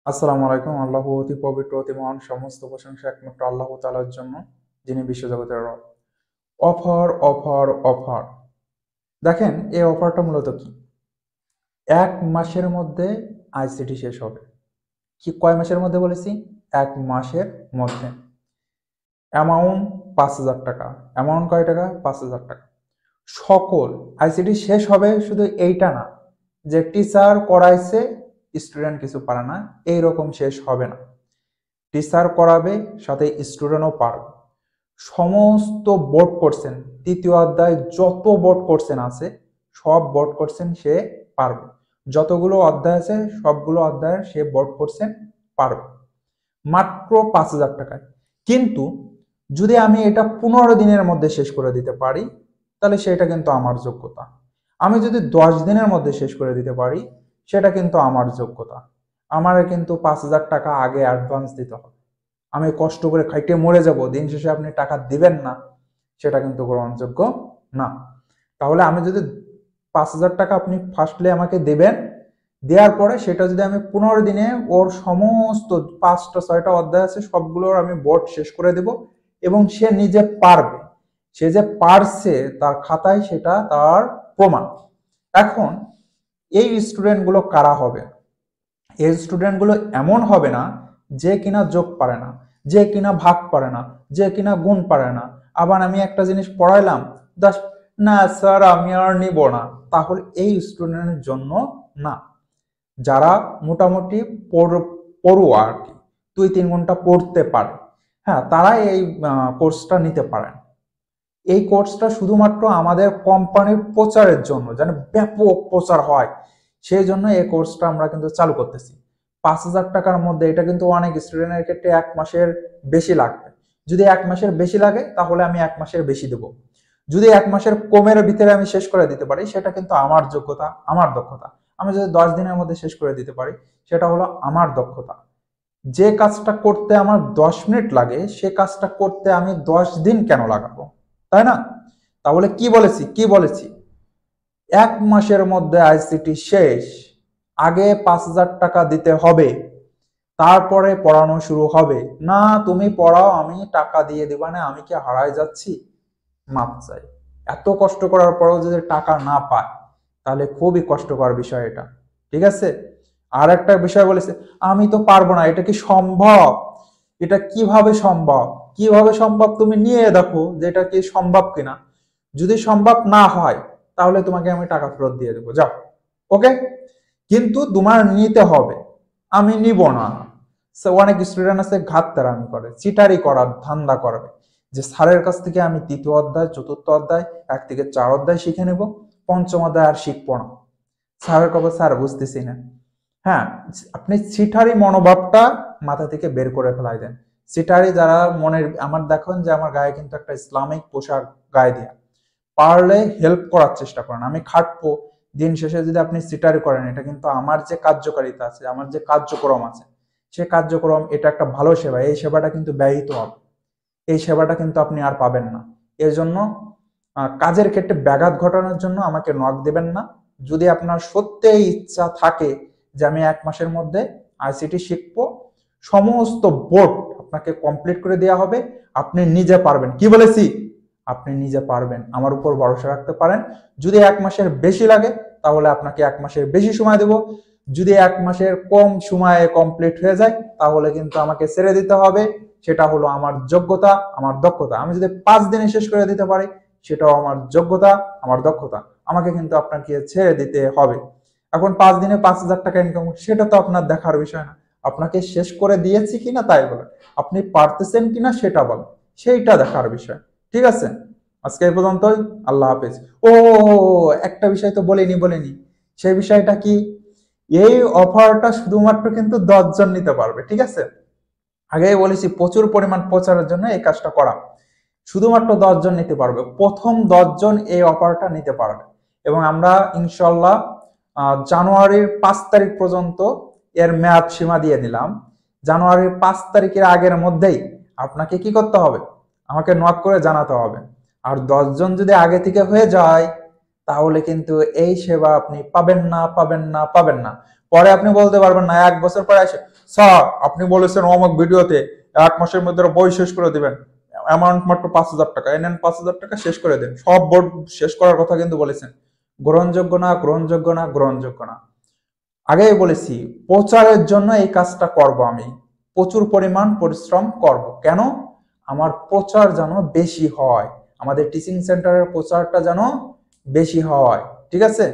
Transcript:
আসসালামু আলাইকুম। আল্লাহ অতি পবিত্র অতি মহান, সমস্ত প্রশংসা একমাত্র আল্লাহ তাআলার জন্য, যিনি বিশ্বজগতের রব। অফার অফার অফার, দেখেন এই অফারটা মূলত কি? 1 মাসের মধ্যে আইসিটি শেষ হবে। কি কয় মাসের মধ্যে বলেছি? 1 মাসের মধ্যে। অ্যামাউন্ট 5,000 টাকা। অ্যামাউন্ট কয় টাকা? 5,000 টাকা। সকল আইসিটি শেষ হবে, শুধু এইটা না যে টিচার করাইছে স্টুডেন্ট কিছু পারে না, এইরকম শেষ হবে না। টিচার করাবে, সাথে স্টুডেন্টও পারবে। সমস্ত বোর্ড কোশ্চেন, তৃতীয় অধ্যায় যত বোর্ড কোশ্চেন আছে সব বোর্ড কোশ্চেন সে পারবে। যতগুলো অধ্যায় আছে সবগুলো অধ্যায়ের সে বোর্ড কোশ্চেন পারবে, মাত্র 5,000 টাকায়। কিন্তু যদি আমি এটা 15 দিনের মধ্যে শেষ করে দিতে পারি, তাহলে সেটা কিন্তু আমার যোগ্যতা। আমি যদি 10 দিনের মধ্যে শেষ করে দিতে পারি, সেটা কিন্তু আমার যোগ্যতা। আমার কিন্তু 5,000 টাকা আগে অ্যাডভান্স দিতে হবে। আমি কষ্ট করে খাইতে মরে যাব, দিন শেষে আপনি টাকা দিবেন না, সেটা কিন্তু গ্রহণযোগ্য না। তাহলে আমি যদি 5,000 টাকা আপনি ফার্স্টলি আমাকে দেবেন, দেওয়ার পরে সেটা যদি আমি 15 দিনে ওর সমস্ত 5টা 6টা অধ্যায় আছে সবগুলোর আমি বোর্ড শেষ করে দেব, এবং সে নিজে পারবে। সে যে পারছে তার খাতায় সেটা তার প্রমাণ। এখন এই স্টুডেন্টগুলো কারা হবে? এই স্টুডেন্টগুলো এমন হবে না যে কিনা যোগ পারে না, যে কিনা ভাগ পারে না, যে কিনা গুণ পারে না। আবার আমি একটা জিনিস পড়াইলাম, দাস না স্যার আমি আর নিব না, তাহলে এই স্টুডেন্টের জন্য না। যারা মোটামুটি পড়ুয়া আর কি, 2-3 ঘন্টা পড়তে পারে, হ্যাঁ, তারা এই কোর্সটা নিতে পারেন। এই কোর্সটা শুধুমাত্র আমাদের কোম্পানির প্রচারের জন্য, যেন ব্যাপক প্রচার হয়, সেই জন্য এই কোর্সটা আমরা কিন্তু চালু করতেছি। 5,000 টাকার মধ্যে এটা কিন্তু অনেক স্টুডেন্টের ক্ষেত্রে 1 মাসের বেশি লাগবে। যদি 1 মাসের বেশি লাগে তাহলে আমি 1 মাসের বেশি দেবো। যদি 1 মাসের কমের ভিতরে আমি শেষ করে দিতে পারি, সেটা কিন্তু আমার যোগ্যতা, আমার দক্ষতা। আমি যদি 10 দিনের মধ্যে শেষ করে দিতে পারি, সেটা হলো আমার দক্ষতা। যে কাজটা করতে আমার 10 মিনিট লাগে, সে কাজটা করতে আমি 10 দিন কেন লাগাবো? তাই না? তাহলে কি বলেছি? 1 মাসের মধ্যে আইসিটি শেষ। আগে 5,000 টাকা দিতে হবে, তারপরে পড়ানো শুরু হবে। না তুমি পড়াও, আমি টাকা দিয়ে দিবা না, আমি কি হারায় যাচ্ছি? মাপ চাই। এত কষ্ট করার পরেও যদি টাকা না পায়, তাহলে খুবই কষ্টকর বিষয় এটা। ঠিক আছে? আর একটা বিষয় বলেছে, আমি তো পারবো না, এটা কি সম্ভব? এটা কিভাবে সম্ভব? কিভাবে সম্ভব তুমি নিয়ে দেখো যে এটা কি সম্ভব কিনা। যদি সম্ভব না হয়, তাহলে তোমাকে আমি টাকা ফেরত দিয়ে দেবো, যাও। ওকে? কিন্তু তোমার নিতে হবে। আমি নিব না। অনেক স্টুডেন্ট আছে ঘাটতারামি করে, চিটারি করার ধান্দা করবে, যে স্যারের কাছ থেকে আমি 3য় অধ্যায় 4র্থ অধ্যায় 1 থেকে 4 অধ্যায় শিখে নেব, 5ম অধ্যায় আর শিখবো না। স্যারের কবে স্যার বুঝতেছি না। হ্যাঁ, আপনি চিটারি মনোভাবটা মাথা থেকে বের করে ফেলাই দেন। চিটারি যারা মনের, আমার দেখেন যে আমার গায়ে কিন্তু একটা ইসলামিক পোশাক গায়ে দিয়া, পারলে হেল্প করার চেষ্টা করেন। আমি খাটবো, দিন শেষে যদি আপনি সিটারি করেন, এটা কিন্তু আমার যে কার্যকারিতা আছে, আমার যে কার্যক্রম আছে, সে কার্যক্রম, এটা একটা ভালো সেবা, এই সেবাটা কিন্তু ব্যয়িত হবে। এই সেবাটা কিন্তু আপনি আর পাবেন না। এর জন্য কাজের ক্ষেত্রে ব্যাঘাত ঘটানোর জন্য আমাকে নক দেবেন না। যদি আপনার সত্যিই ইচ্ছা থাকে যে আমি 1 মাসের মধ্যে আইসিটি শিখবো, সমস্ত বোর্ড আপনাকে কমপ্লিট করে দেওয়া হবে, আপনি নিজে পারবেন। কি বলেছি? আপনি নিজে পারবেন, আমার উপর ভরসা রাখতে পারেন। যদি 1 মাসের বেশি লাগে, তাহলে আপনাকে 1 মাসের বেশি সময় দেব। যদি 1 মাসের কম সময়ে কমপ্লিট হয়ে যায়, তাহলে কিন্তু আমাকে ছেড়ে দিতে হবে। সেটা হলো আমার যোগ্যতা, আমার দক্ষতা। আমি যদি 5 দিনে শেষ করে দিতে পারি, সেটাও আমার যোগ্যতা, আমার দক্ষতা। আমাকে কিন্তু আপনাকে ছেড়ে দিতে হবে। এখন 5 দিনে 5,000 টাকা ইনকাম, সেটা তো আপনার দেখার বিষয় না। আপনাকে শেষ করে দিয়েছি কিনা তাই বলেন, আপনি পারতেছেন কিনা সেটা বলেন, সেইটা দেখার বিষয়। ঠিক আছে? আজকে এই পর্যন্তই। আল্লাহ হাফেজ। ও, একটা বিষয় তো বলিনি। সেই বিষয়টা কি? এই অফারটা শুধুমাত্র কিন্তু 10 জন নিতে পারবে। ঠিক আছে? আগেই বলেছি প্রচুর পরিমাণ প্রচারের জন্য এই কাজটা করা। শুধুমাত্র 10 জন নিতে পারবে, প্রথম 10 জন এই অফারটা নিতে পারবে। এবং আমরা ইনশাল্লাহ জানুয়ারির 5 তারিখ পর্যন্ত এর মেয়াদ সীমা দিয়ে দিলাম। জানুয়ারির 5 তারিখের আগের মধ্যেই আপনাকে কি করতে হবে? আমাকে নক করে জানাতে হবে। আর 10 জন যদি আগে থেকে হয়ে যায়, তাহলে কিন্তু এই সেবা আপনি পাবেন না। পরে আপনি বলতে পারবেন না 1 বছর পরে এসে, স্যার আপনি বলেছেন অমুক ভিডিওতে 1 মাসের মধ্যে বই শেষ করে দিবেন, অ্যামাউন্ট মাত্র 5,000 টাকা, এনেন 5,000 টাকা শেষ করে দেন, সব বোর্ড শেষ করার কথা কিন্তু বলেছেন। গ্রহণযোগ্য না, গ্রহণযোগ্য না, গ্রহণযোগ্য না। আগেই বলেছি প্রচারের জন্য এই কাজটা করব, আমি প্রচুর পরিমাণ পরিশ্রম করব। কেন? আমার প্রচার যেন বেশি হয়, আমাদের টিচিং সেন্টারের প্রচারটা যেন বেশি হয়, ঠিক আছে।